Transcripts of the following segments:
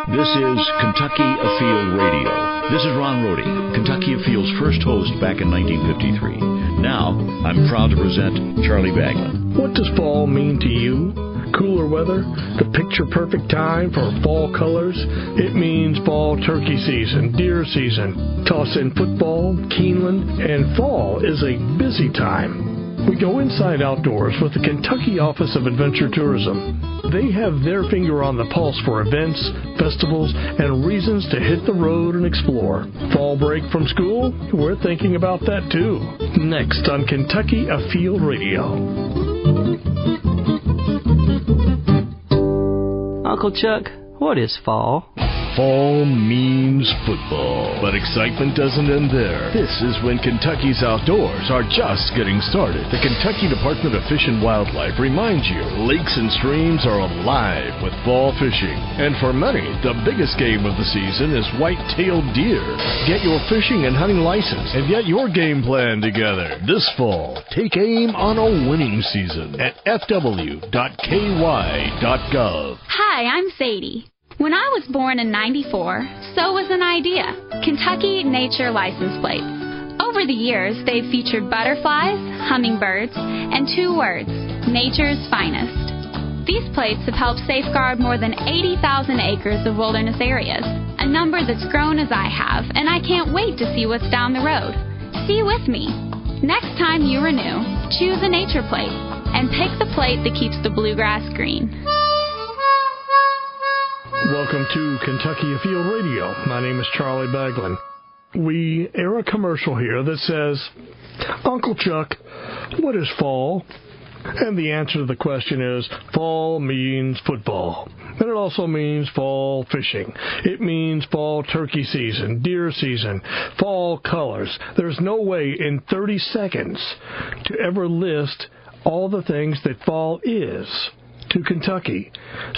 This is Kentucky Afield Radio. This is Ron Rohde, Kentucky Afield's first host back in 1953. Now, I'm proud to present Charlie Baglan. What does fall mean to you? Cooler weather, the picture-perfect time for fall colors. It means fall turkey season, deer season. Toss in football, Keeneland, and fall is a busy time. We go inside outdoors with the Kentucky Office of Adventure Tourism. They have their finger on the pulse for events, festivals, and reasons to hit the road and explore. Fall break from school? We're thinking about that too. Next on Kentucky Afield Radio. Uncle Chuck, what is fall? Fall means football, but excitement doesn't end there. This is when Kentucky's outdoors are just getting started. The Kentucky Department of Fish and Wildlife reminds you lakes and streams are alive with fall fishing. And for many, the biggest game of the season is white-tailed deer. Get your fishing and hunting license and get your game plan together. This fall, take aim on a winning season at fw.ky.gov. Hi, I'm Sadie. When I was born in '94, so was an idea. Kentucky Nature License Plates. Over the years, they've featured butterflies, hummingbirds, and two words, nature's finest. These plates have helped safeguard more than 80,000 acres of wilderness areas, a number that's grown as I have, and I can't wait to see what's down the road. See with me. Next time you renew, choose a nature plate, and pick the plate that keeps the bluegrass green. Welcome to Kentucky Afield Radio. My name is Charlie Baglan. We air a commercial here that says, Uncle Chuck, what is fall? And the answer to the question is, fall means football. And it also means fall fishing. It means fall turkey season, deer season, fall colors. There's no way in 30 seconds to ever list all the things that fall is to Kentucky.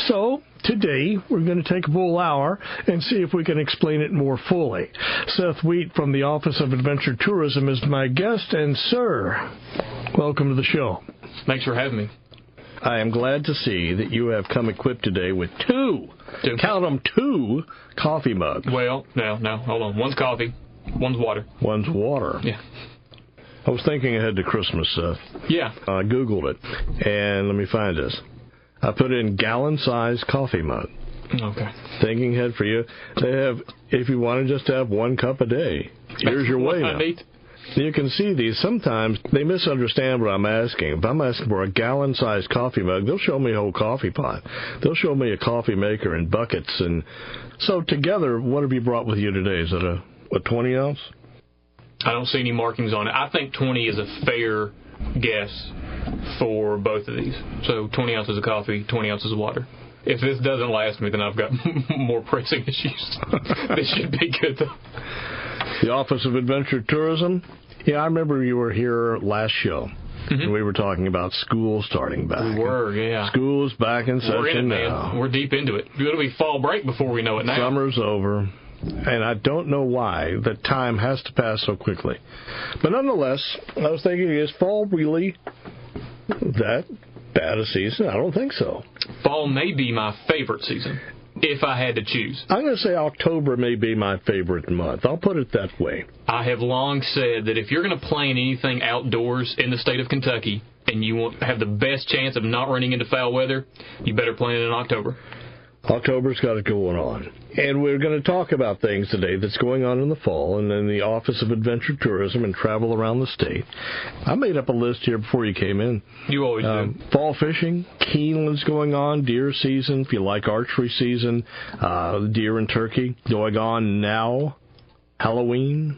So today, we're going to take a full hour and see if we can explain it more fully. Seth Wheat from the Office of Adventure Tourism is my guest, and sir, welcome to the show. Thanks for having me. I am glad to see that you have come equipped today with two coffee mugs. Well, no, hold on. One's coffee, one's water. One's water? Yeah. I was thinking ahead to Christmas, Seth. Yeah. I Googled it, and let me find this. I put in gallon-sized coffee mug. Okay. Thinking ahead for you. They have, if you want to just have 1 cup a day, here's your way now. You can see these. Sometimes they misunderstand what I'm asking. If I'm asking for a gallon-sized coffee mug, they'll show me a whole coffee pot. They'll show me a coffee maker and buckets. And so together, what have you brought with you today? Is it a 20 ounce? I don't see any markings on it. I think 20 is a fair guess for both of these. So 20 ounces of coffee, 20 ounces of water. If this doesn't last me, then I've got more pressing issues. This should be good, though. The Office of Adventure Tourism. Yeah, I remember you were here last show. Mm-hmm. And we were talking about school starting back. We were, yeah. School's back in session now. We're in it, man. We're deep into it. It'll be fall break before we know it now. Summer's over. And I don't know why the time has to pass so quickly. But nonetheless, I was thinking, is fall really that bad a season? I don't think so. Fall may be my favorite season, if I had to choose. I'm going to say October may be my favorite month. I'll put it that way. I have long said that if you're going to plan anything outdoors in the state of Kentucky and you want to have the best chance of not running into foul weather, you better plan it in October. October's got it going on. And we're going to talk about things today that's going on in the fall and in the Office of Adventure Tourism and travel around the state. I made up a list here before you came in. You always do. Fall fishing, Keeneland's going on, deer season, if you like archery season, deer and turkey going on now, Halloween,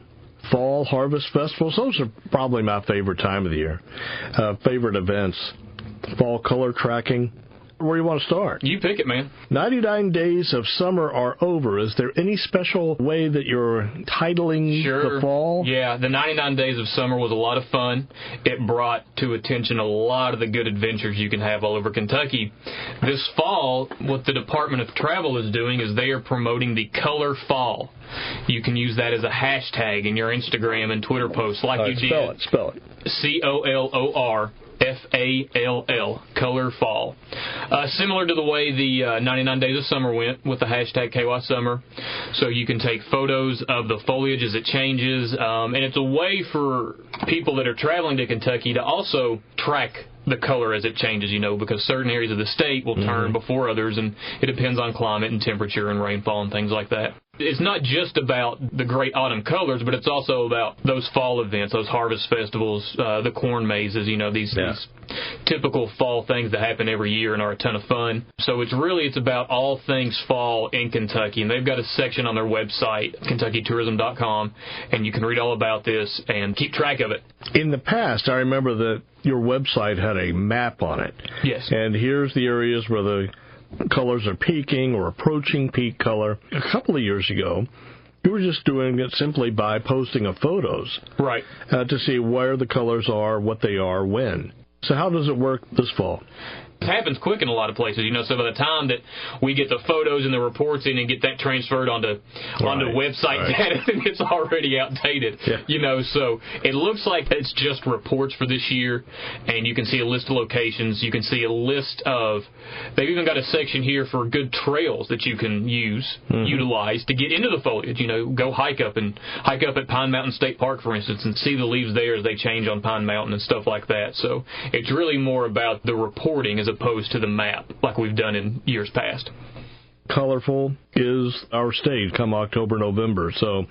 fall harvest festivals. Those are probably my favorite time of the year. Favorite events, fall color tracking. Where do you want to start? You pick it, man. 99 days of summer are over. Is there any special way that you're titling the fall? Yeah, the 99 days of summer was a lot of fun. It brought to attention a lot of the good adventures you can have all over Kentucky. This fall, what the Department of Travel is doing is they are promoting the Color Fall. You can use that as a hashtag in your Instagram and Twitter posts like you did. Spell it. COLORFALL, Color Fall. Similar to the way the 99 Days of Summer went with the hashtag KY Summer. So you can take photos of the foliage as it changes, and it's a way for people that are traveling to Kentucky to also track the color as it changes, because certain areas of the state will turn before others, and it depends on climate and temperature and rainfall and things like that. It's not just about the great autumn colors, but it's also about those fall events, those harvest festivals, the corn mazes, these typical fall things that happen every year and are a ton of fun. So it's about all things fall in Kentucky, and they've got a section on their website, KentuckyTourism.com, and you can read all about this and keep track of it. In the past, I remember that your website had a map on it. Yes. And here's the areas where the colors are peaking or approaching peak color. A couple of years ago, you were just doing it simply by posting of photos. Right. To see where the colors are, what they are, when. So how does it work this fall? It happens quick in a lot of places, so by the time that we get the photos and the reports in and get that transferred onto website data, it's already outdated, so it looks like it's just reports for this year, and you can see a list of locations, you can see a list of, they've even got a section here for good trails that you can utilize to get into the foliage, go hike up at Pine Mountain State Park, for instance, and see the leaves there as they change on Pine Mountain and stuff like that. So it's really more about the reporting as opposed to the map like we've done in years past. Colorful is our state come October, November, so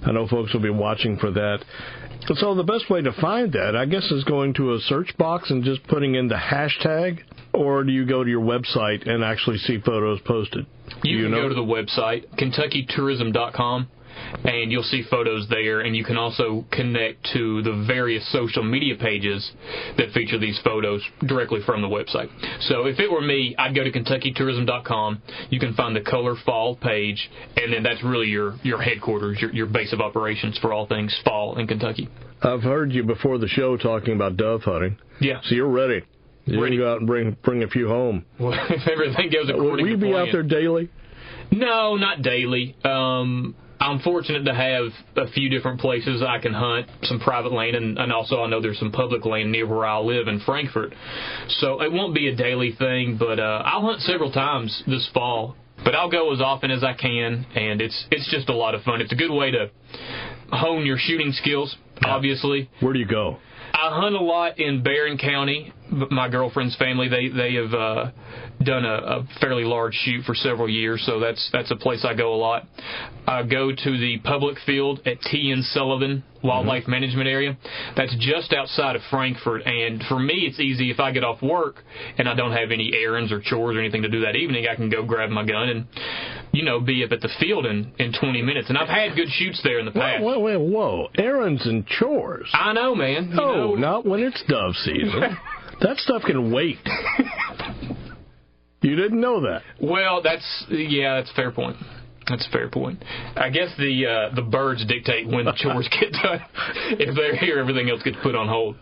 I know folks will be watching for that. So the best way to find that, I guess, is going to a search box and just putting in the hashtag, or do you go to your website and actually see photos posted? You can go to the website, KentuckyTourism.com, and you'll see photos there, and you can also connect to the various social media pages that feature these photos directly from the website. So if it were me, I'd go to KentuckyTourism.com. You can find the Color Fall page, and then that's really your headquarters, your base of operations for all things fall in Kentucky. I've heard you before the show talking about dove hunting. Yeah. So you're ready. You can go out and bring a few home. Well, if everything goes according to plan. Will you be out there daily? No, not daily. I'm fortunate to have a few different places I can hunt, some private land, and also I know there's some public land near where I live in Frankfort. So it won't be a daily thing, but I'll hunt several times this fall. But I'll go as often as I can, and it's just a lot of fun. It's a good way to hone your shooting skills, obviously. Where do you go? I hunt a lot in Barron County. My girlfriend's family, they have done a fairly large shoot for several years, so that's a place I go a lot. I go to the public field at T.N. Sullivan Wildlife Management Area. That's just outside of Frankfort, and for me it's easy. If I get off work and I don't have any errands or chores or anything to do that evening, I can go grab my gun and be up at the field in 20 minutes. And I've had good shoots there in the past. Whoa. Errands and chores. I know, man. No, not when it's dove season. That stuff can wait. You didn't know that. Well, that's a fair point. That's a fair point. I guess the birds dictate when the chores get done. If they're here, everything else gets put on hold.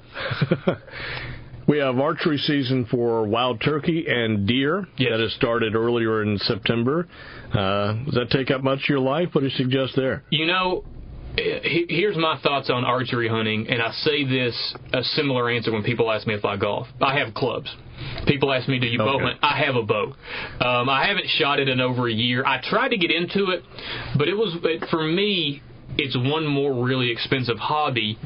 We have archery season for wild turkey and deer. Yes. That has started earlier in September. Does that take up much of your life? What do you suggest there? Here's my thoughts on archery hunting, and I say this a similar answer when people ask me if I golf. I have clubs. People ask me, do you bow hunt? I have a bow. I haven't shot it in over a year. I tried to get into it, but for me, it's one more really expensive hobby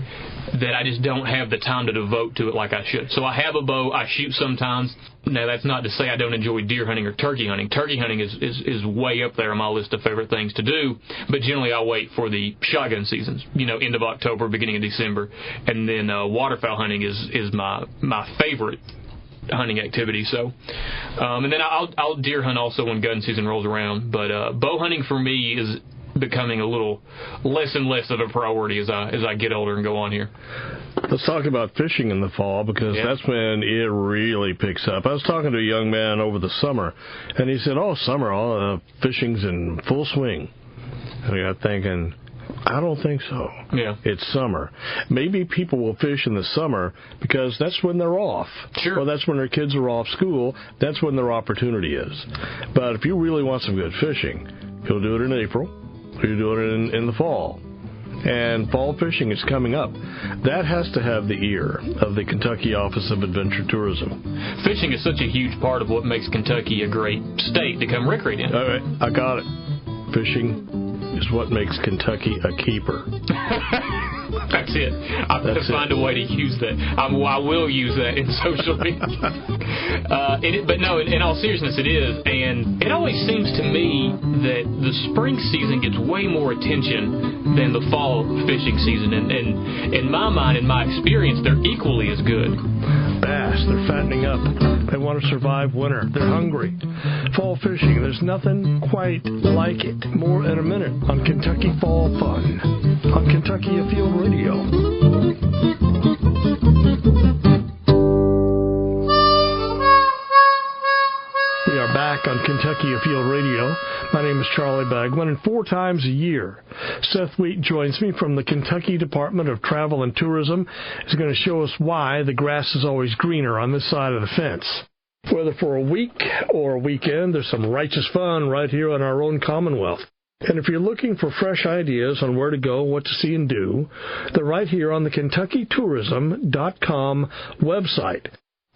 that I just don't have the time to devote to it like I should. So I have a bow. I shoot sometimes. Now, that's not to say I don't enjoy deer hunting or turkey hunting. Turkey hunting is way up there on my list of favorite things to do, but generally I wait for the shotgun seasons, end of October, beginning of December, and then waterfowl hunting is my favorite hunting activity. So, and then I'll deer hunt also when gun season rolls around, but bow hunting for me is becoming a little less and less of a priority as I get older and go on here. Let's talk about fishing in the fall, because that's when it really picks up. I was talking to a young man over the summer, and he said, summer, fishing's in full swing. And I got thinking, I don't think so. Yeah. It's summer. Maybe people will fish in the summer because that's when they're off. Sure. Or that's when their kids are off school. That's when their opportunity is. But if you really want some good fishing, you'll do it in April. You do it in the fall. and fall fishing is coming up. That has to have the ear of the Kentucky Office of Adventure Tourism. Fishing is such a huge part of what makes Kentucky a great state to come recreate in. All right, I got it. Fishing is what makes Kentucky a keeper. That's it. I'm going to find a way to use that. I will use that in social media. But no, in all seriousness, it is. And it always seems to me that the spring season gets way more attention than the fall fishing season. And in my mind, in my experience, they're equally as good. Bass, they're fattening up. They want to survive winter. They're hungry. Fall fishing, there's nothing quite like it. More in a minute on Kentucky Fall Fun on Kentucky Afield Radio. We are back on Kentucky Afield Radio. My name is Charlie Baglan, and 4 times a year, Seth Wheat joins me from the Kentucky Department of Travel and Tourism. He's going to show us why the grass is always greener on this side of the fence. Whether for a week or a weekend, there's some righteous fun right here in our own Commonwealth. And if you're looking for fresh ideas on where to go, what to see and do, they're right here on the KentuckyTourism.com website.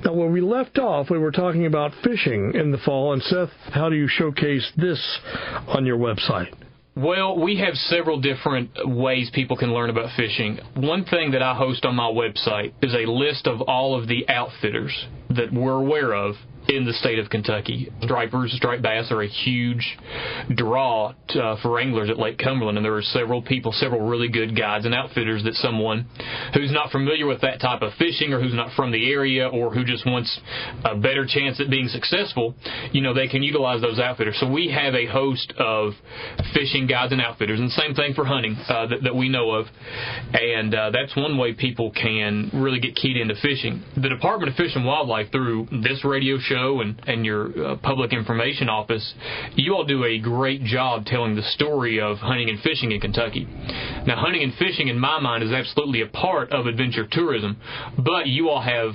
Now, when we left off, we were talking about fishing in the fall. And, Seth, how do you showcase this on your website? Well, we have several different ways people can learn about fishing. One thing that I host on my website is a list of all of the outfitters that we're aware of in the state of Kentucky. Striped bass are a huge draw for anglers at Lake Cumberland, and there are several really good guides and outfitters that someone who's not familiar with that type of fishing, or who's not from the area, or who just wants a better chance at being successful, they can utilize those outfitters. So we have a host of fishing guides and outfitters, and same thing for hunting that we know of, and that's one way people can really get keyed into fishing. The Department of Fish and Wildlife, through this radio show and your public information office, you all do a great job telling the story of hunting and fishing in Kentucky. Now, hunting and fishing, in my mind, is absolutely a part of adventure tourism, but you all have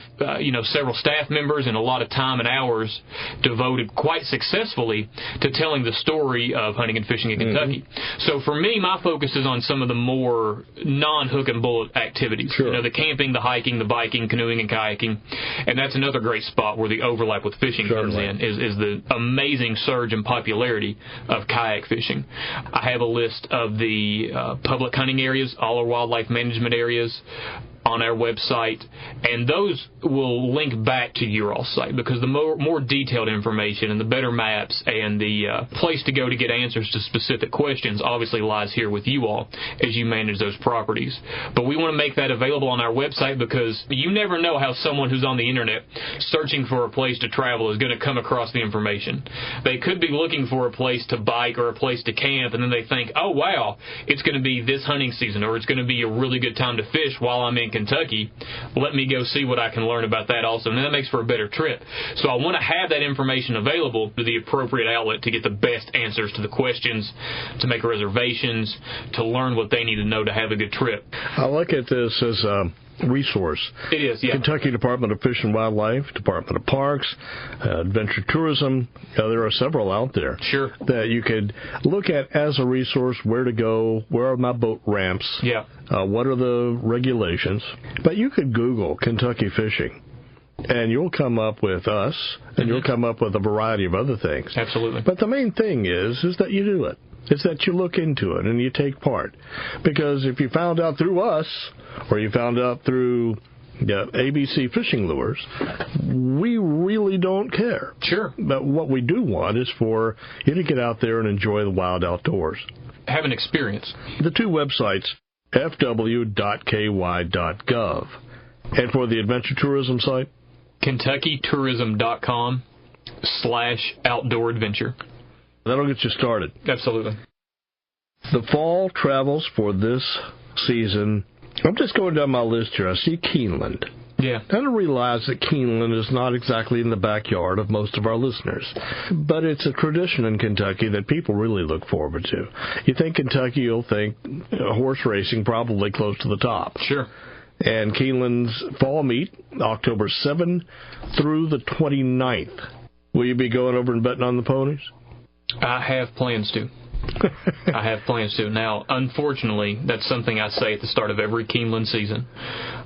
several staff members and a lot of time and hours devoted quite successfully to telling the story of hunting and fishing in Kentucky. So for me, my focus is on some of the more non-hook and bullet activities. Sure. The camping, the hiking, the biking, canoeing, and kayaking, and that's another great spot where the overlap with fishing comes in, is the amazing surge in popularity of kayak fishing. I have a list of the public hunting areas, all our wildlife management areas, on our website, and those will link back to your all site, because the more detailed information and the better maps and the place to go to get answers to specific questions obviously lies here with you all as you manage those properties. But we want to make that available on our website, because you never know how someone who's on the internet searching for a place to travel is going to come across the information. They could be looking for a place to bike or a place to camp, and then they think, oh wow, it's going to be this hunting season, or it's going to be a really good time to fish while I'm in Kentucky. Let me go see what I can learn about that also, and then that makes for a better trip. So I want to have that information available to the appropriate outlet to get the best answers to the questions, to make reservations, to learn what they need to know to have a good trip. I look at this as a resource. It is, yeah. Kentucky Department of Fish and Wildlife, Department of Parks, Adventure Tourism. There are several out there. Sure. That you could look at as a resource. Where to go? Where are my boat ramps? Yeah. What are the regulations? But you could Google Kentucky fishing, and you'll come up with us, and you'll come up with a variety of other things. Absolutely. But the main thing is that you do it. It's that you look into it and you take part. Because if you found out through us, or you found out through ABC Fishing Lures, we really don't care. Sure. But what we do want is for you to get out there and enjoy the wild outdoors. Have an experience. The two websites, fw.ky.gov. And for the adventure tourism site? KentuckyTourism.com/outdooradventure. That'll get you started. Absolutely. The fall travels for this season. I'm just going down my list here. I see Keeneland. Yeah. I don't realize that Keeneland is not exactly in the backyard of most of our listeners, but it's a tradition in Kentucky that people really look forward to. You think Kentucky, you'll think horse racing probably close to the top. Sure. And Keeneland's fall meet, October 7 through the 29th. Will you be going over and betting on the ponies? I have plans to. I have plans to. Now, unfortunately, that's something I say at the start of every Keeneland season.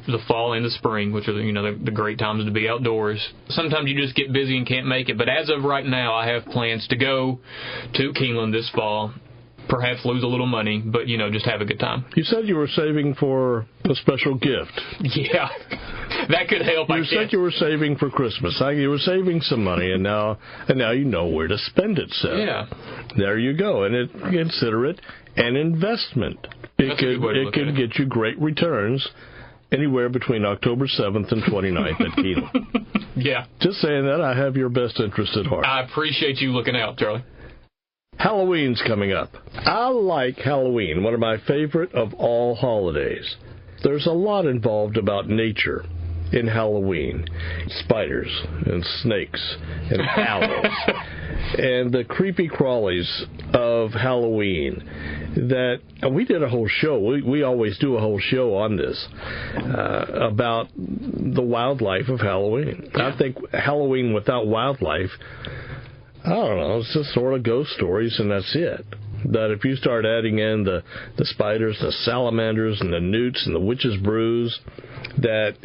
The fall and the spring, which are the great times to be outdoors. Sometimes you just get busy and can't make it. But as of right now, I have plans to go to Keeneland this fall. Perhaps lose a little money, but, just have a good time. You said you were saving for a special gift. Yeah, that could help. You said you were saving for Christmas. You were saving some money, and now you know where to spend it, Seth. Yeah. There you go, and consider it an investment. It could get you great returns anywhere between October 7th and 29th at Keeneland. Yeah. Just saying that, I have your best interest at heart. I appreciate you looking out, Charlie. Halloween's coming up. I like Halloween, one of my favorite of all holidays. There's a lot involved about nature in Halloween. Spiders and snakes and owls and the creepy crawlies of Halloween. That we did a whole show. We always do a whole show on this about the wildlife of Halloween. Yeah. I think Halloween without wildlife, I don't know, it's just sort of ghost stories, and that's it. That if you start adding in the spiders, the salamanders, and the newts, and the witches' brews that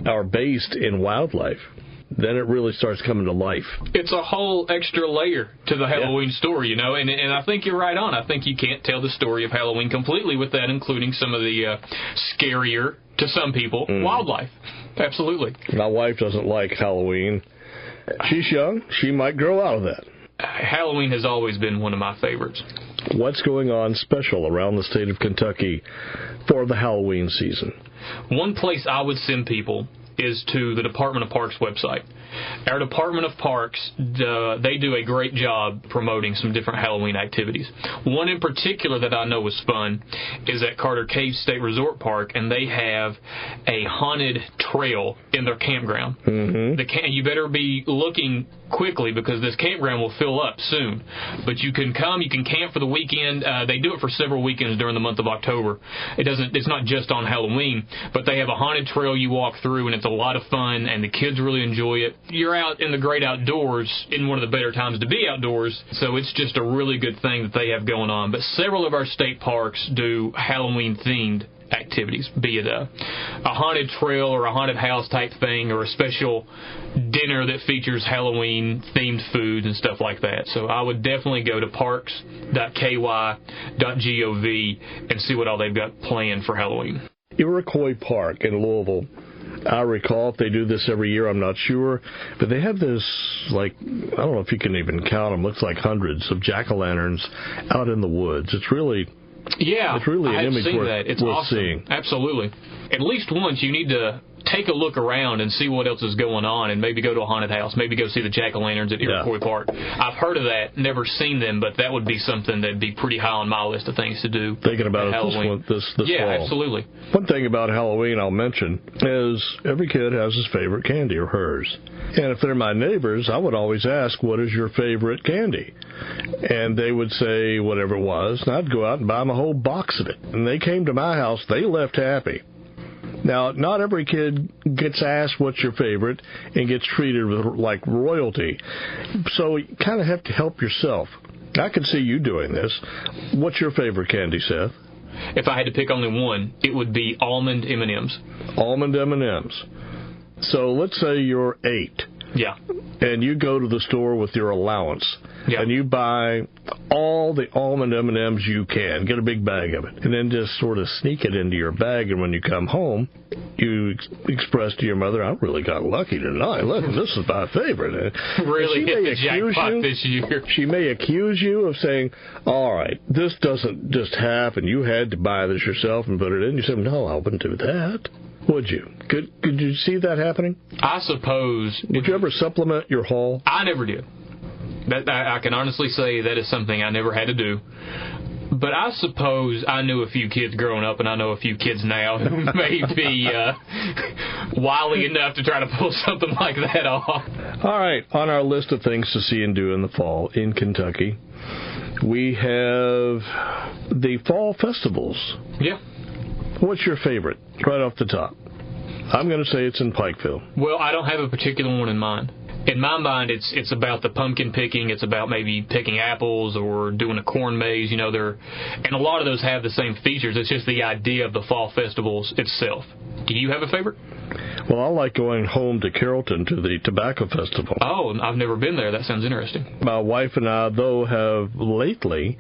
are based in wildlife, then it really starts coming to life. It's a whole extra layer to the Halloween story, and I think you're right on. I think you can't tell the story of Halloween completely without including some of the scarier, to some people, wildlife. Absolutely. My wife doesn't like Halloween. She's young. She might grow out of that. Halloween has always been one of my favorites. What's going on special around the state of Kentucky for the Halloween season? One place I would send people is to the Department of Parks website. Our Department of Parks, they do a great job promoting some different Halloween activities. One in particular that I know was fun is at Carter Cave State Resort Park, and they have a haunted trail in their campground. Mm-hmm. You better be looking quickly because this campground will fill up soon. But you can come, you can camp for the weekend. They do it for several weekends during the month of October. It's not just on Halloween, but they have a haunted trail you walk through, and it's a lot of fun, and the kids really enjoy it. You're out in the great outdoors in one of the better times to be outdoors, so it's just a really good thing that they have going on. But several of our state parks do Halloween-themed activities, be it a haunted trail or a haunted house type thing or a special dinner that features Halloween-themed foods and stuff like that. So I would definitely go to parks.ky.gov and see what all they've got planned for Halloween. Iroquois Park in Louisville, I recall, if they do this every year, I'm not sure, but they have this, I don't know if you can even count them, looks like hundreds of jack-o'-lanterns out in the woods. It's really... Yeah, it's really an image it's worth awesome. Seeing. Absolutely. At least once you need to take a look around and see what else is going on and maybe go to a haunted house, maybe go see the jack-o'-lanterns at Iroquois Park. I've heard of that, never seen them, but that would be something that would be pretty high on my list of things to do. Thinking about it this fall. Yeah, absolutely. One thing about Halloween I'll mention is every kid has his favorite candy or hers. And if they're my neighbors, I would always ask, what is your favorite candy? And they would say whatever it was, and I'd go out and buy them a whole box of it. And they came to my house, they left happy. Now, not every kid gets asked what's your favorite and gets treated with like royalty. So you kind of have to help yourself. I can see you doing this. What's your favorite candy, Seth? If I had to pick only one, it would be almond M&Ms. Almond M&Ms. So let's say you're 8. Yeah. And you go to the store with your allowance. Yeah. And you buy all the almond M&Ms you can. Get a big bag of it. And then just sort of sneak it into your bag. And when you come home, you express to your mother, I really got lucky tonight. Look, this is my favorite. Really hit the jackpot this year. She may accuse you of saying, all right, this doesn't just happen. You had to buy this yourself and put it in. You said, no, I wouldn't do that. Would you? Could you see that happening? I suppose. Would you ever supplement your haul? I never did. I can honestly say that is something I never had to do. But I suppose I knew a few kids growing up, and I know a few kids now who may be wily enough to try to pull something like that off. All right, on our list of things to see and do in the fall in Kentucky, we have the fall festivals. Yeah. What's your favorite, right off the top? I'm going to say it's in Pikeville. Well, I don't have a particular one in mind. in my mind, it's about the pumpkin picking. It's about maybe picking apples or doing a corn maze. And a lot of those have the same features. It's just the idea of the fall festivals itself. Do you have a favorite? Well, I like going home to Carrollton to the Tobacco Festival. Oh, I've never been there. That sounds interesting. My wife and I, though, have lately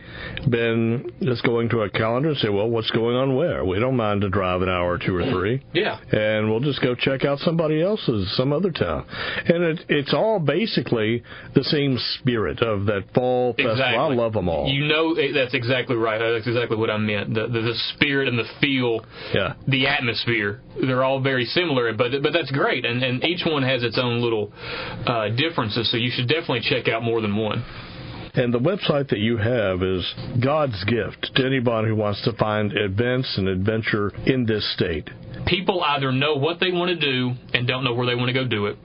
been just going to a calendar and say, well, what's going on where? We don't mind to drive an hour or two or three. Yeah. And we'll just go check out somebody else's, some other town. And it's all basically the same spirit of that fall festival. I love them all. That's exactly right. That's exactly what I meant. The spirit and the feel, the atmosphere, they're all very similar, but that's great. And each one has its own little differences, so you should definitely check out more than one. And the website that you have is God's gift to anybody who wants to find events and adventure in this state. People either know what they want to do and don't know where they want to go do it,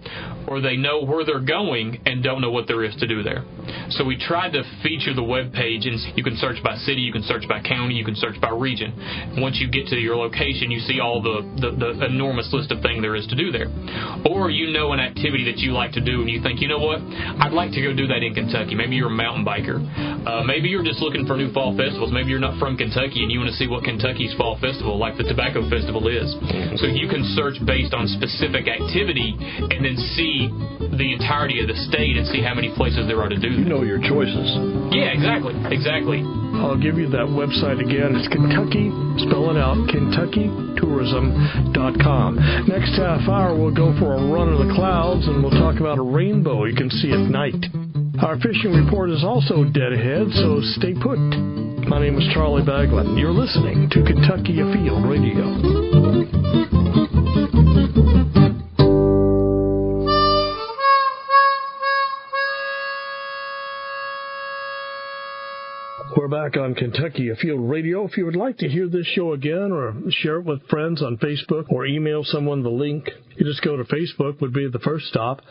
or they know where they're going and don't know what there is to do there. So we tried to feature the web page, and you can search by city, you can search by county, you can search by region. Once you get to your location, you see all the enormous list of things there is to do there. Or an activity that you like to do, and you think, you know what, I'd like to go do that in Kentucky. Maybe you're a mountain biker. Maybe you're just looking for new fall festivals. Maybe you're not from Kentucky and you want to see what Kentucky's fall festival, like the Tobacco Festival, is. So you can search based on specific activity and then see the entirety of the state and see how many places there are to do that. You know your choices. Yeah, exactly. I'll give you that website again. It's Kentucky, spell it out, KentuckyTourism.com. Next half hour, we'll go for a run in the clouds, and we'll talk about a rainbow you can see at night. Our fishing report is also dead ahead, so stay put. My name is Charlie Baglan. You're listening to Kentucky Afield Radio. We're back on Kentucky Afield Radio. If you would like to hear this show again or share it with friends on Facebook or email someone the link, you just go to Facebook, would be the first stop.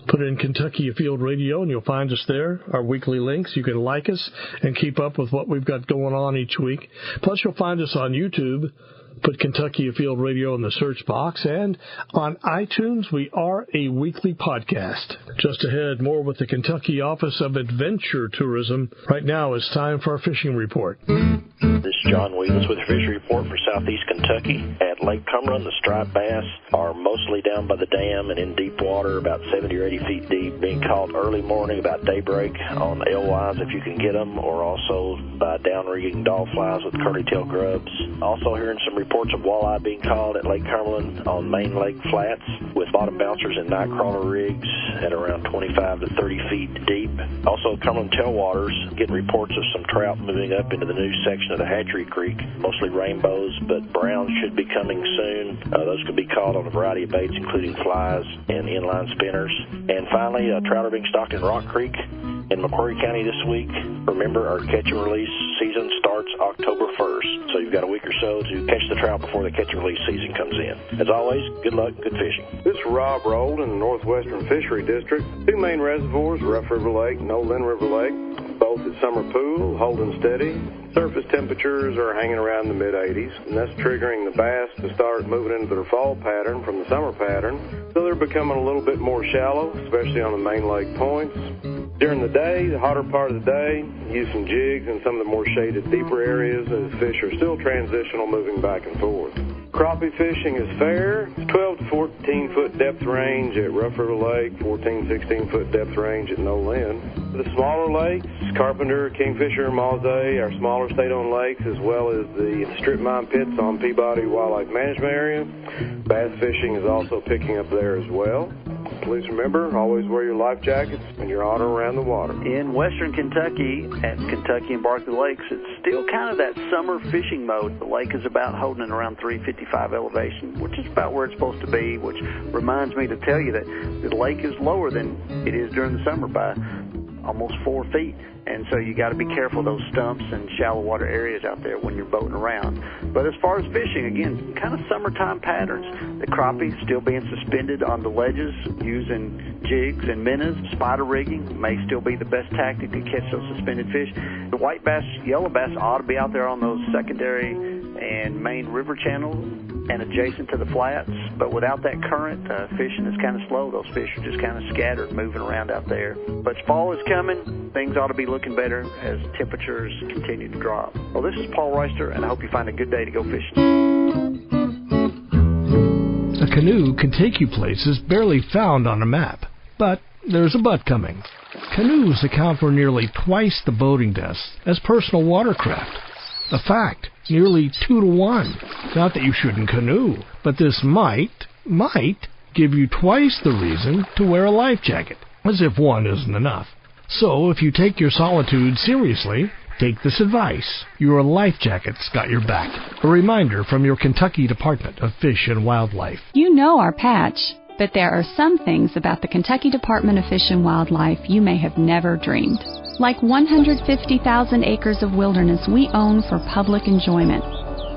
Put in Kentucky Afield Radio and you'll find us there, our weekly links. You can like us and keep up with what we've got going on each week. Plus, you'll find us on YouTube. Put Kentucky Afield Radio in the search box. And on iTunes, we are a weekly podcast. Just ahead, more with the Kentucky Office of Adventure Tourism. Right now, it's time for our fishing report. This is John Williams with a fishing report for southeast Kentucky. At Lake Cumberland, the striped bass are mostly down by the dam and in deep water, about 70 or 80 feet deep, being caught early morning about daybreak on alewives if you can get them, or also by downrigging dogflies with curly-tail grubs. Also hearing some reports of walleye being caught at Lake Cumberland on main lake flats with bottom bouncers and night crawler rigs at around 25 to 30 feet deep. Also Cumberland tailwaters getting reports of some trout moving up into the new section of the Hatchery Creek, mostly rainbows, but browns should be coming soon. Those could be caught on a variety of baits, including flies and inline spinners. And finally, trout are being stocked in Rock Creek in Macquarie County this week. Remember, our catch and release season starts October 1st, so you've got a week or so to catch the trout before the catch and release season comes in. As always, good luck, good fishing. This is Rob Rold in the Northwestern Fishery District. Two main reservoirs, Rough River Lake and Old Lynn River Lake, both at Summer Pool, holding steady. Surface temperatures are hanging around the mid-80s, and that's triggering the bass to start moving into their fall pattern from the summer pattern. So they're becoming a little bit more shallow, especially on the main lake points. During the day, the hotter part of the day, use some jigs in some of the more shaded, deeper areas as fish are still transitional, moving back and forth. Crappie fishing is fair. It's 12 to 14 foot depth range at Rough River Lake, 14, 16 foot depth range at No Lynn. The smaller lakes, Carpenter, Kingfisher, and Mauset, our smaller state-owned lakes, as well as the strip mine pits on Peabody Wildlife Management Area. Bass fishing is also picking up there as well. Please remember, always wear your life jackets when you're on or around the water. In western Kentucky, at Kentucky and Barkley Lakes, it's still kind of that summer fishing mode. The lake is about holding it around 355 elevation, which is about where it's supposed to be, which reminds me to tell you that the lake is lower than it is during the summer by almost 4 feet. And so you got to be careful of those stumps and shallow water areas out there when you're boating around. But as far as fishing, again, kind of summertime patterns. The crappie still being suspended on the ledges using jigs and minnows. Spider rigging may still be the best tactic to catch those suspended fish. The white bass, yellow bass ought to be out there on those secondary and main river channels and adjacent to the flats, but without that current, fishing is kind of slow. Those fish are just kind of scattered, moving around out there. But fall is coming. Things ought to be looking better as temperatures continue to drop. Well, this is Paul Royster, and I hope you find a good day to go fishing. A canoe can take you places barely found on a map, but there's a but coming. Canoes account for nearly twice the boating deaths as personal watercraft. A fact, nearly 2 to 1. Not that you shouldn't canoe, but this might give you twice the reason to wear a life jacket, as if one isn't enough. So if you take your solitude seriously, take this advice. Your life jacket's got your back. A reminder from your Kentucky Department of Fish and Wildlife. You know our patch, but there are some things about the Kentucky Department of Fish and Wildlife you may have never dreamed. Like 150,000 acres of wilderness we own for public enjoyment,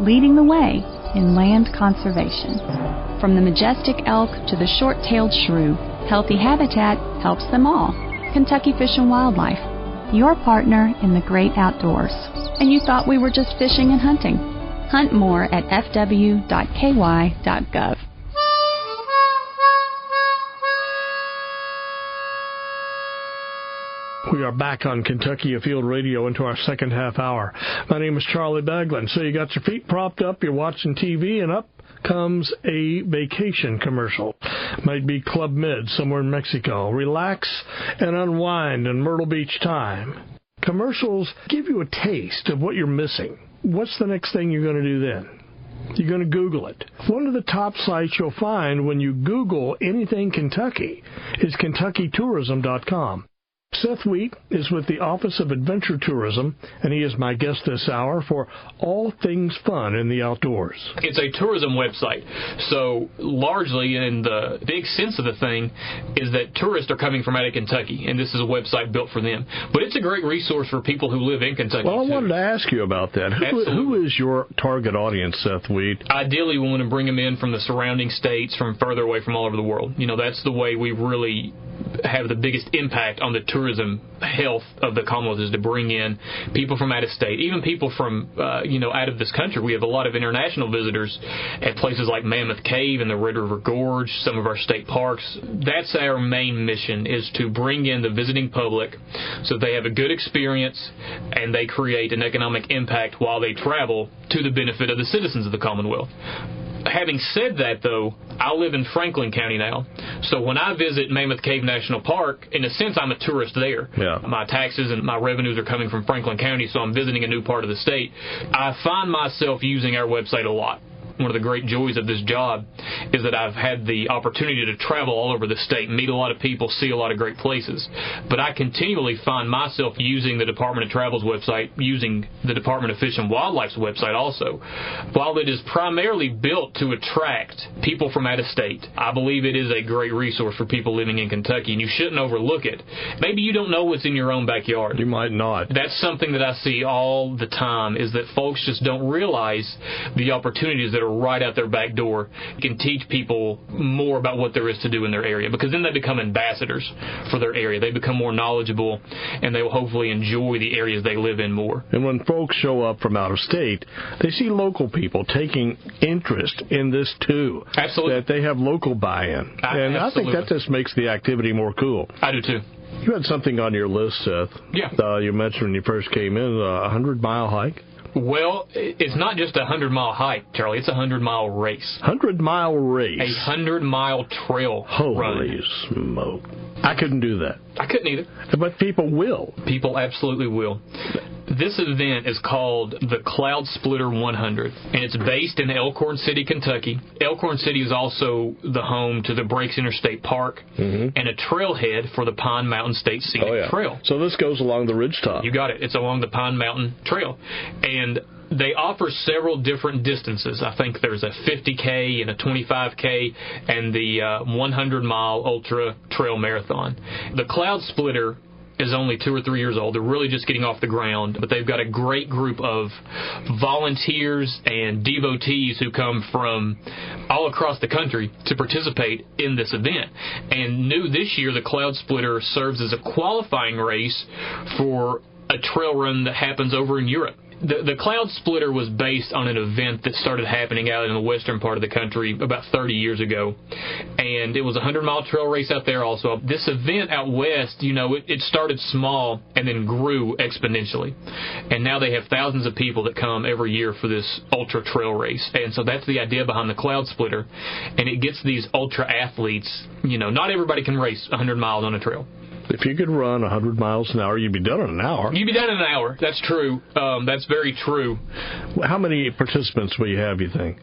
leading the way in land conservation. From the majestic elk to the short-tailed shrew, healthy habitat helps them all. Kentucky Fish and Wildlife, your partner in the great outdoors. And you thought we were just fishing and hunting. Hunt more at fw.ky.gov. We are back on Kentucky Afield Radio into our second half hour. My name is Charlie Baglan. So you got your feet propped up, you're watching TV, and up comes a vacation commercial. Might be Club Med somewhere in Mexico. Relax and unwind in Myrtle Beach time. Commercials give you a taste of what you're missing. What's the next thing you're going to do then? You're going to Google it. One of the top sites you'll find when you Google anything Kentucky is KentuckyTourism.com. Seth Wheat is with the Office of Adventure Tourism, and he is my guest this hour for all things fun in the outdoors. It's a tourism website, so largely, in the big sense of the thing, is that tourists are coming from out of Kentucky, and this is a website built for them. But it's a great resource for people who live in Kentucky. Well, I wanted to ask you about that. Who is your target audience, Seth Wheat? Ideally, we want to bring them in from the surrounding states, from further away from all over the world. You know, that's the way we really have the biggest impact on the tourism health of the Commonwealth, is to bring in people from out of state, even people from out of this country. We have a lot of international visitors at places like Mammoth Cave and the Red River Gorge, some of our state parks. That's our main mission, is to bring in the visiting public so they have a good experience and they create an economic impact while they travel to the benefit of the citizens of the Commonwealth. Having said that, though, I live in Franklin County now, so when I visit Mammoth Cave National Park, in a sense, I'm a tourist there. Yeah. My taxes and my revenues are coming from Franklin County, so I'm visiting a new part of the state. I find myself using our website a lot. One of the great joys of this job is that I've had the opportunity to travel all over the state, meet a lot of people, see a lot of great places. But I continually find myself using the Department of Travel's website, using the Department of Fish and Wildlife's website also. While it is primarily built to attract people from out of state, I believe it is a great resource for people living in Kentucky, and you shouldn't overlook it. Maybe you don't know what's in your own backyard. You might not. That's something that I see all the time, is that folks just don't realize the opportunities that are right out their back door. You can teach people more about what there is to do in their area, because then they become ambassadors for their area. They become more knowledgeable, and they will hopefully enjoy the areas they live in more. And when folks show up from out of state, they see local people taking interest in this too. Absolutely. That they have local buy-in. And I think that just makes the activity more cool. I do too. You had something on your list, Seth. Yeah. You mentioned when you first came in, a 100-mile hike. Well, it's not just a 100-mile hike, Charlie. It's a 100-mile race. 100-mile race. A 100-mile trail run. Holy smoke. I couldn't do that. I couldn't either. But people will. People absolutely will. This event is called the Cloud Splitter 100, and it's based in Elkhorn City, Kentucky. Elkhorn City is also the home to the Breaks Interstate Park and a trailhead for the Pine Mountain State Scenic Trail. So this goes along the ridgetop. You got it. It's along the Pine Mountain Trail. And they offer several different distances. I think there's a 50K and a 25K and the 100-mile ultra trail marathon. The Cloud Splitter is only 2 or 3 years old. They're really just getting off the ground, but they've got a great group of volunteers and devotees who come from all across the country to participate in this event. And new this year, the Cloud Splitter serves as a qualifying race for a trail run that happens over in Europe. The Cloud Splitter was based on an event that started happening out in the western part of the country about 30 years ago. And it was a 100-mile trail race out there also. This event out west, it started small and then grew exponentially. And now they have thousands of people that come every year for this ultra trail race. And so that's the idea behind the Cloud Splitter. And it gets these ultra athletes, not everybody can race 100 miles on a trail. If you could run 100 miles an hour, you'd be done in an hour. You'd be done in an hour. That's true. That's very true. How many participants will you have, you think?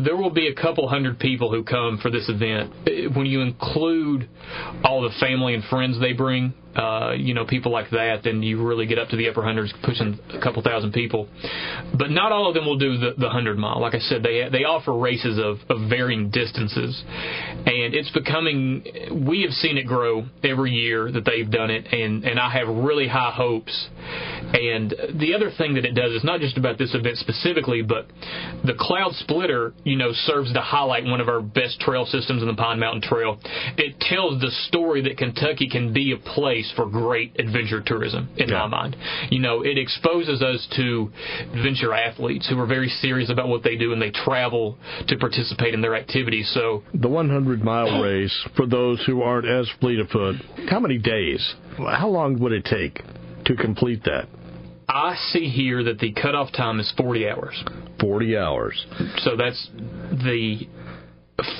There will be a couple hundred people who come for this event. When you include all the family and friends they bring, people like that, then you really get up to the upper hundreds, pushing a couple thousand people. But not all of them will do the 100-mile. Like I said, they offer races of varying distances. And it's becoming, we have seen it grow every year that they've done it, and I have really high hopes. And the other thing that it does is not just about this event specifically, but the Cloud Splitter, serves to highlight one of our best trail systems in the Pine Mountain Trail. It tells the story that Kentucky can be a place for great adventure tourism, in my mind. It exposes us to adventure athletes who are very serious about what they do, and they travel to participate in their activities. So the 100-mile race, for those who aren't as fleet of foot, how many days? How long would it take to complete that? I see here that the cutoff time is 40 hours. 40 hours. So that's the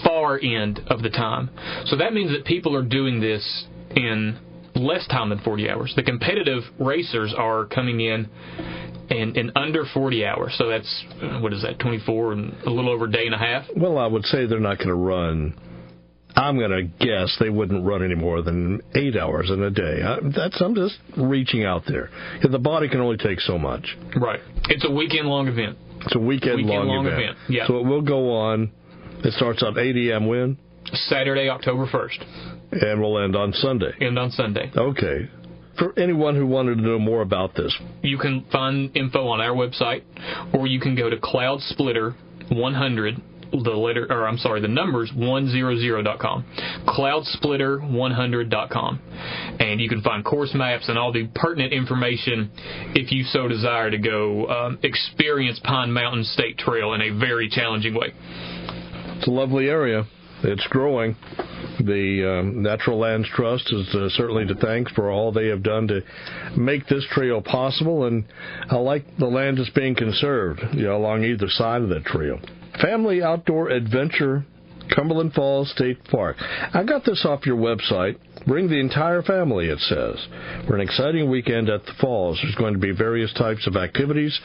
far end of the time. So that means that people are doing this in less time than 40 hours. The competitive racers are coming in under 40 hours. So that's, 24 and a little over a day and a half? Well, I would say they're not going to run. I'm going to guess they wouldn't run any more than 8 hours in a day. I'm just reaching out there. The body can only take so much. Right. It's a weekend-long event. It's a weekend-long event. Yeah. So it will go on. It starts at 8 a.m. when? Saturday, October 1st. And will end on Sunday. Okay. For anyone who wanted to know more about this, you can find info on our website, or you can go to Cloud Splitter 100. The numbers 100.com. Cloudsplitter100.com. And you can find course maps and all the pertinent information if you so desire to go experience Pine Mountain State Trail in a very challenging way. It's a lovely area. It's growing. The Natural Lands Trust is certainly to thank for all they have done to make this trail possible, and I like the land that's being conserved along either side of that trail. Family Outdoor Adventure, Cumberland Falls State Park. I got this off your website. Bring the entire family, it says. For an exciting weekend at the falls, there's going to be various types of activities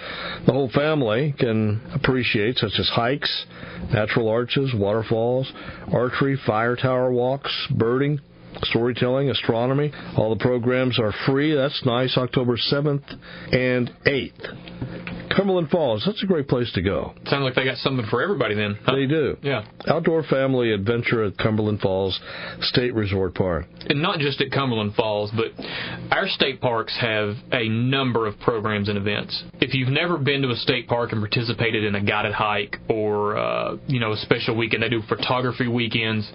the whole family can appreciate, such as hikes, natural arches, waterfalls, archery, fire tower walks, birding, storytelling, astronomy. All the programs are free. That's nice. October 7th and 8th. Cumberland Falls, that's a great place to go. Sounds like they got something for everybody then. Huh? They do. Yeah. Outdoor family adventure at Cumberland Falls State Resort Park. And not just at Cumberland Falls, but our state parks have a number of programs and events. If you've never been to a state park and participated in a guided hike or, a special weekend, they do photography weekends,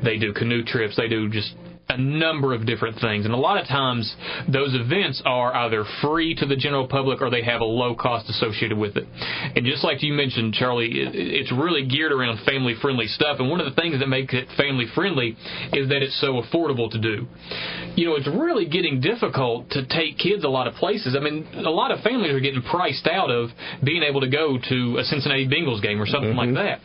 they do canoe trips, they do just a number of different things. And a lot of times those events are either free to the general public or they have a low cost associated with it. And just like you mentioned, Charlie, it's really geared around family-friendly stuff. And one of the things that makes it family-friendly is that it's so affordable to do. It's really getting difficult to take kids a lot of places. I mean, a lot of families are getting priced out of being able to go to a Cincinnati Bengals game or something like that.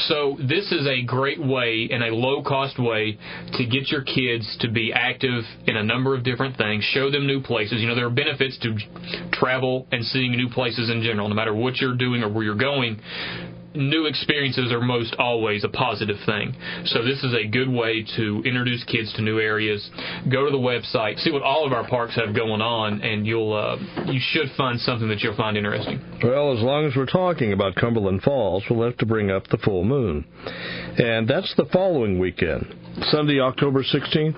So this is a great way and a low-cost way to get your kids to be active in a number of different things, show them new places. There are benefits to travel and seeing new places in general. No matter what you're doing or where you're going, new experiences are most always a positive thing. So this is a good way to introduce kids to new areas. Go to the website, see what all of our parks have going on, and you should find something that you'll find interesting. Well, as long as we're talking about Cumberland Falls, we'll have to bring up the full moon. And that's the following weekend. Sunday, October 16th,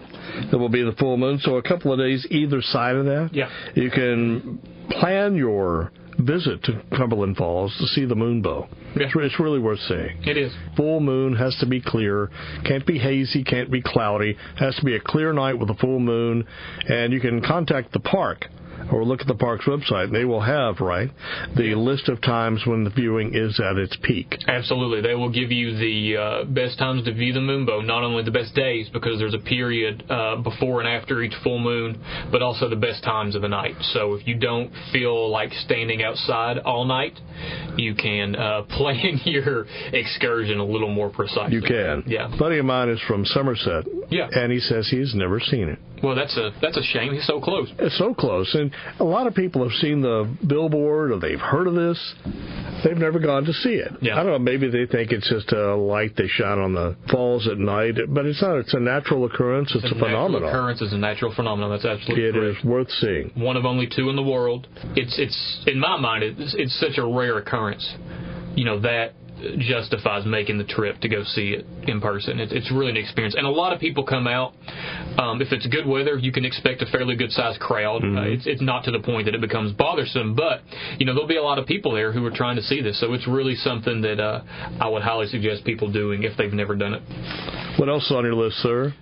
there will be the full moon, so a couple of days either side of that. Yeah. You can plan your visit to Cumberland Falls to see the moonbow. Yeah. It's really worth seeing. It is. Full moon has to be clear. Can't be hazy, can't be cloudy. Has to be a clear night with a full moon. And you can contact the park or look at the park's website, and they will have, the list of times when the viewing is at its peak. Absolutely. They will give you the best times to view the moonbow, not only the best days, because there's a period before and after each full moon, but also the best times of the night. So if you don't feel like standing outside all night, you can plan your excursion a little more precisely. You can. Yeah. A buddy of mine is from Somerset, and he says he's never seen it. Well, that's a shame. He's so close. It's so close. And a lot of people have seen the billboard or they've heard of this. They've never gone to see it. Yeah. I don't know, maybe they think it's just a light they shine on the falls at night, but it's not. It's a natural occurrence. It's a phenomenon. Natural occurrence is a natural phenomenon. That's absolutely correct. It is worth seeing. One of only two in the world. It's in my mind, it's such a rare occurrence. That justifies making the trip to go see it in person. It's really an experience. And a lot of people come out. If it's good weather, you can expect a fairly good-sized crowd. It's not to the point that it becomes bothersome, but, there'll be a lot of people there who are trying to see this. So it's really something that I would highly suggest people doing if they've never done it. What else is on your list, sir?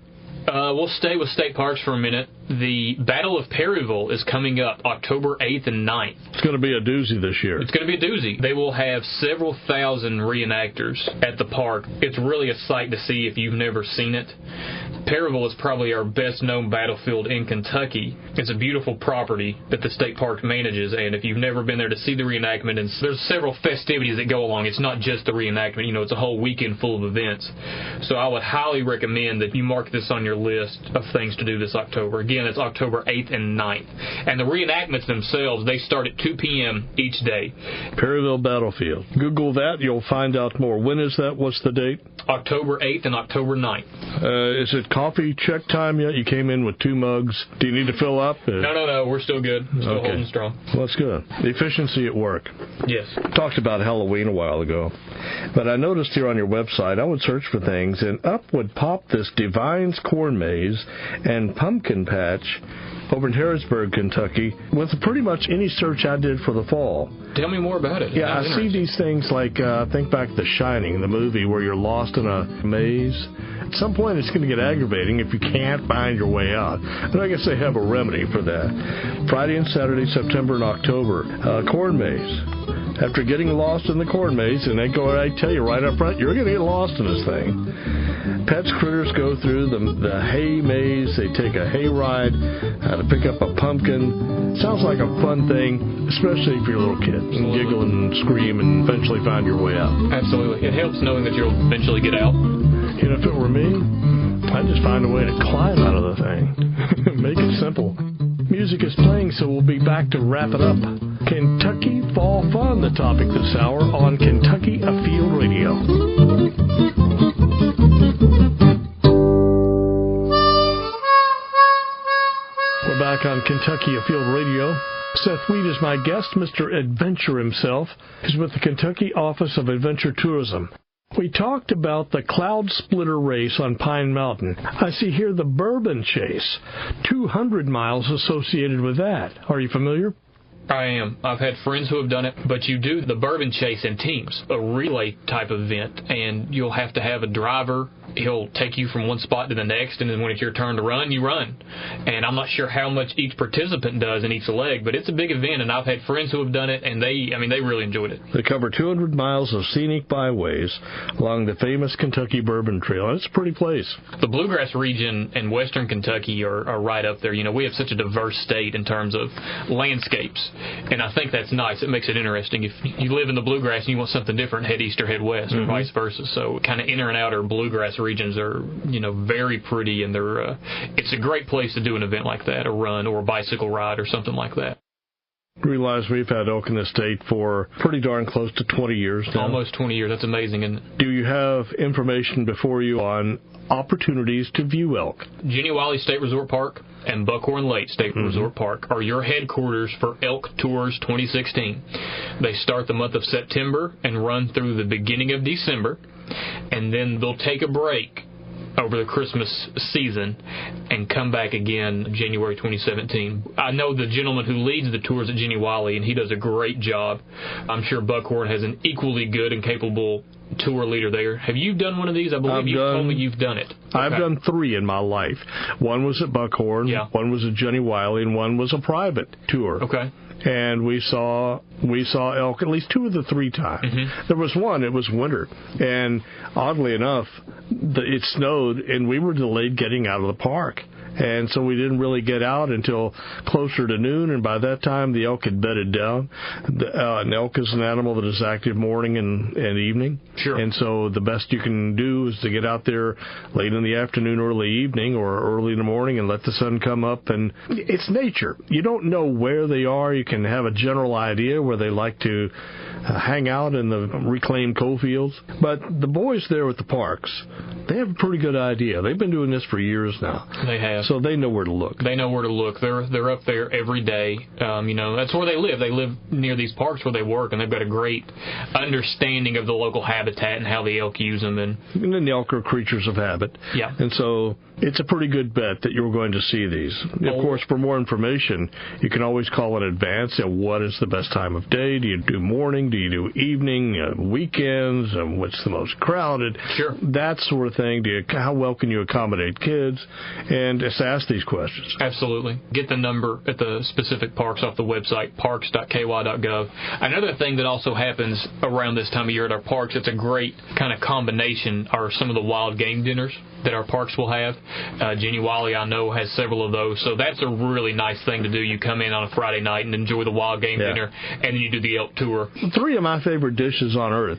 We'll stay with state parks for a minute. The Battle of Perryville is coming up October 8th and 9th. It's going to be a doozy this year. It's going to be a doozy. They will have several thousand reenactors at the park. It's really a sight to see if you've never seen it. Perryville is probably our best-known battlefield in Kentucky. It's a beautiful property that the state park manages, and if you've never been there to see the reenactment, and there's several festivities that go along. It's not just the reenactment. It's a whole weekend full of events. So I would highly recommend that you mark this on your list of things to do this October. Again, it's October 8th and 9th. And the reenactments themselves, they start at 2 p.m. each day. Perryville Battlefield. Google that. You'll find out more. When is that? What's the date? October 8th and October 9th. Is it coffee check time yet? You came in with 2 mugs. Do you need to fill up? No. We're still good. Still holding strong. Well, that's good. The efficiency at work. Yes. Talked about Halloween a while ago. But I noticed here on your website, I would search for things, and up would pop this Divine's Corn Maze and Pumpkin Patch over in Harrisburg, Kentucky, with pretty much any search I did for the fall. Tell me more about it. Yeah, I see these things like, think back to The Shining, the movie where you're lost in a maze. At some point it's going to get aggravating if you can't find your way out. And I guess they have a remedy for that. Friday and Saturday, September and October, Corn Maze. After getting lost in the corn maze, and I tell you right up front, you're going to get lost in this thing. Pets critters go through the hay maze. They take a hay ride to pick up a pumpkin. Sounds like a fun thing, especially if you're a little kid, and giggle and scream and eventually find your way out. Absolutely. It helps knowing that you'll eventually get out. If it were me, I'd just find a way to climb out of the thing. Make it simple. Music is playing, so we'll be back to wrap it up. Kentucky Fall Fun, the topic this hour on Kentucky Afield Radio. We're back on Kentucky Afield Radio. Seth Wheat is my guest. Mr. Adventure himself is with the Kentucky Office of Adventure Tourism. We talked about the Cloud Splitter race on Pine Mountain. I see here the Bourbon Chase, 200 miles associated with that. Are you familiar? I am. I've had friends who have done it, but you do the Bourbon Chase in teams, a relay type event, and you'll have to have a driver. He'll take you from one spot to the next, and then when it's your turn to run, you run. And I'm not sure how much each participant does in each leg, but it's a big event, and I've had friends who have done it, and they really enjoyed it. They cover 200 miles of scenic byways along the famous Kentucky Bourbon Trail. It's a pretty place. The Bluegrass region and western Kentucky are right up there. We have such a diverse state in terms of landscapes, and I think that's nice. It makes it interesting. If you live in the Bluegrass and you want something different, head east or head west, or vice versa. So kind of inner and outer Bluegrass regions are, very pretty, and it's a great place to do an event like that, a run or a bicycle ride or something like that. Realize we've had elk in the state for pretty darn close to 20 years now. Almost 20 years. That's amazing, isn't it? Do you have information before you on opportunities to view elk? Jenny Wiley State Resort Park and Buckhorn Lake State Resort Park are your headquarters for Elk Tours 2016. They start the month of September and run through the beginning of December, and then they'll take a break over the Christmas season and come back again January 2017. I know the gentleman who leads the tours at Jenny Wiley, and he does a great job. I'm sure Buckhorn has an equally good and capable tour leader there. Have you done one of these? I believe you told me you've done it. Okay. I've done 3 in my life. One was at Buckhorn, one was at Jenny Wiley, and one was a private tour. Okay. And we saw elk at least 2 of the 3 times. Mm-hmm. There was one, it was winter, and oddly enough, it snowed, and we were delayed getting out of the park. And so we didn't really get out until closer to noon, and by that time the elk had bedded down. An elk is an animal that is active morning and evening. Sure. And so the best you can do is to get out there late in the afternoon, early evening, or early in the morning and let the sun come up. And it's nature. You don't know where they are. You can have a general idea where they like to hang out in the reclaimed coal fields. But the boys there at the parks, they have a pretty good idea. They've been doing this for years now. They have. So they know where to look. They know where to look. They're up there every day. That's where they live. They live near these parks where they work, and they've got a great understanding of the local habitat and how the elk use them. And then the elk are creatures of habit. Yeah. And so it's a pretty good bet that you're going to see these. Of course, for more information, you can always call in advance. What is the best time of day? Do you do morning? Do you do evening? Weekends? What's the most crowded? Sure. That sort of thing. How well can you accommodate kids? And just ask these questions. Absolutely. Get the number at the specific parks off the website, parks.ky.gov. Another thing that also happens around this time of year at our parks, it's a great kind of combination, are some of the wild game dinners that our parks will have. Jenny Wiley, I know, has several of those, so that's a really nice thing to do. You come in on a Friday night and enjoy the wild game dinner, and then you do the elk tour. 3 of my favorite dishes on earth: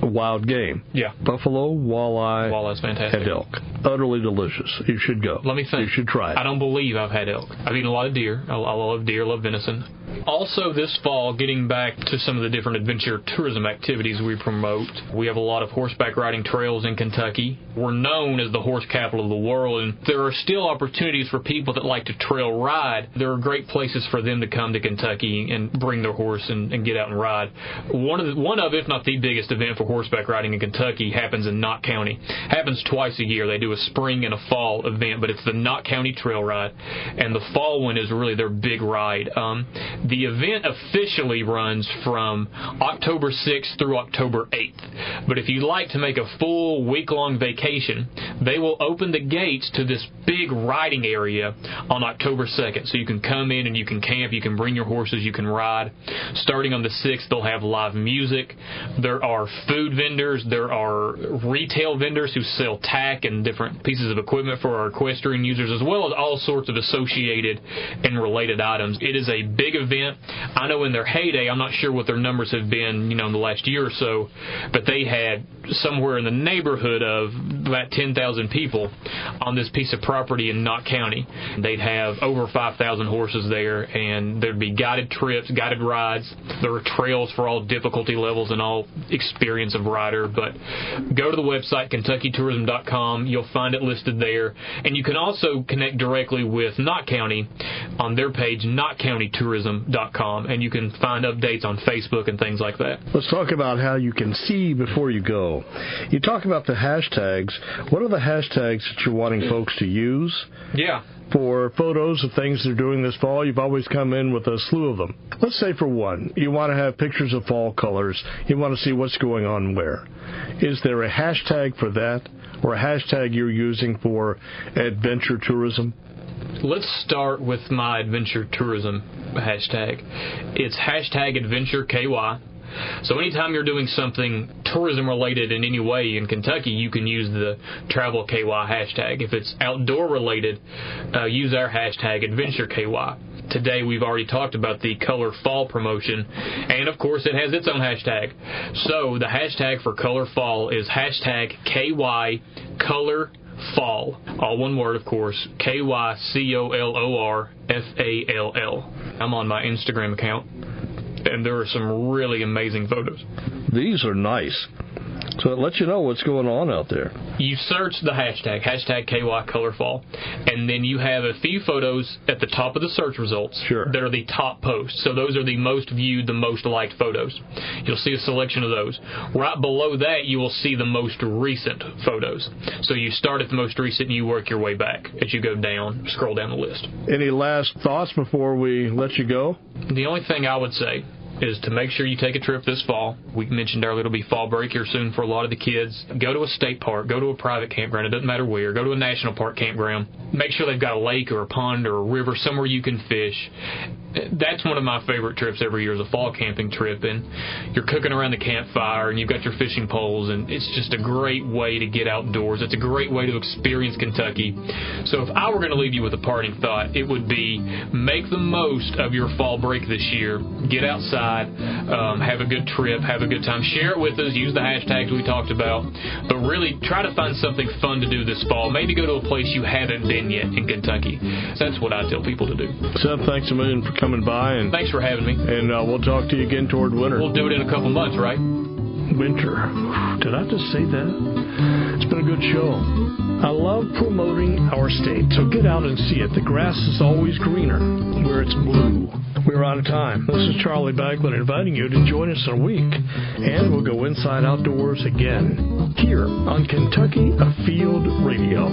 wild game. Yeah. Buffalo, walleye, walleye's fantastic, and elk. Utterly delicious. You should go. Let me think. You should try it. I don't believe I've had elk. I've eaten a lot of deer. I love deer, love venison. Also this fall, getting back to some of the different adventure tourism activities we promote, we have a lot of horseback riding trails in Kentucky. We're known as the horse capital of the world, and there are still opportunities for people that like to trail ride. There are great places for them to come to Kentucky and bring their horse and get out and ride. One of, if not the biggest event for horseback riding in Kentucky happens in Knott County. Happens twice a year. They do a spring and a fall event, but it's the Knott County Trail Ride, and the fall one is really their big ride. The event officially runs from October 6th through October 8th. But if you'd like to make a full week-long vacation, they will open the gates to this big riding area on October 2nd. So you can come in and you can camp, you can bring your horses, you can ride. Starting on the 6th, they'll have live music. There are food vendors. There are retail vendors who sell tack and different pieces of equipment for our equestrian users, as well as all sorts of associated and related items. It is a big event. I know in their heyday, I'm not sure what their numbers have been, in the last year or so, but they had somewhere in the neighborhood of about 10,000 people on this piece of property in Knott County. They'd have over 5,000 horses there, and there'd be guided trips, guided rides. There are trails for all difficulty levels and all experience of rider. But go to the website, KentuckyTourism.com. You'll find it listed there. And you can also connect directly with Knott County on their page, KnottCountyTourism.com, and you can find updates on Facebook and things like that. Let's talk about how you can see before you go. You talk about the hashtags. What are the hashtags that you're wanting folks to use? Yeah. For photos of things they're doing this fall, you've always come in with a slew of them. Let's say, for one, you want to have pictures of fall colors. You want to see what's going on where. Is there a hashtag for that, or a hashtag you're using for adventure tourism? Let's start with my adventure tourism hashtag. It's hashtag AdventureKY. So anytime you're doing something tourism related in any way in Kentucky, you can use the Travel KY hashtag. If it's outdoor related, use our hashtag AdventureKY. Today we've already talked about the Color Fall promotion, and of course it has its own hashtag. So the hashtag for Color Fall is hashtag KY Color Fall. All one word, of course. KYCOLORFALL. I'm on my Instagram account, and there are some really amazing photos. These are nice. So it lets you know what's going on out there. You search the hashtag KYColorFall, and then you have a few photos at the top of the search results that are the top posts. So those are the most viewed, the most liked photos. You'll see a selection of those. Right below that, you will see the most recent photos. So you start at the most recent and you work your way back as you go down, scroll down the list. Any last thoughts before we let you go? The only thing I would say is to make sure you take a trip this fall. We mentioned earlier it'll be fall break here soon for a lot of the kids. Go to a state park, go to a private campground, it doesn't matter where. Go to a national park campground. Make sure they've got a lake or a pond or a river, somewhere you can fish. That's one of my favorite trips every year is a fall camping trip, and you're cooking around the campfire and you've got your fishing poles, and it's just a great way to get outdoors. It's a great way to experience Kentucky. So if I were going to leave you with a parting thought, it would be make the most of your fall break this year. Get outside, have a good trip, have a good time. Share it with us, use the hashtags we talked about, but really try to find something fun to do this fall. Maybe go to a place you haven't been yet in Kentucky. That's what I tell people to do. Seth, thanks a million for coming by. And thanks for having me. And we'll talk to you again toward winter. We'll do it in a couple months, right? Winter. Did I just say that? It's been a good show. I love promoting our state, so get out and see it. The grass is always greener where it's blue. We're out of time. This is Charlie Baglan inviting you to join us in a week, and we'll go inside outdoors again here on Kentucky Afield Radio.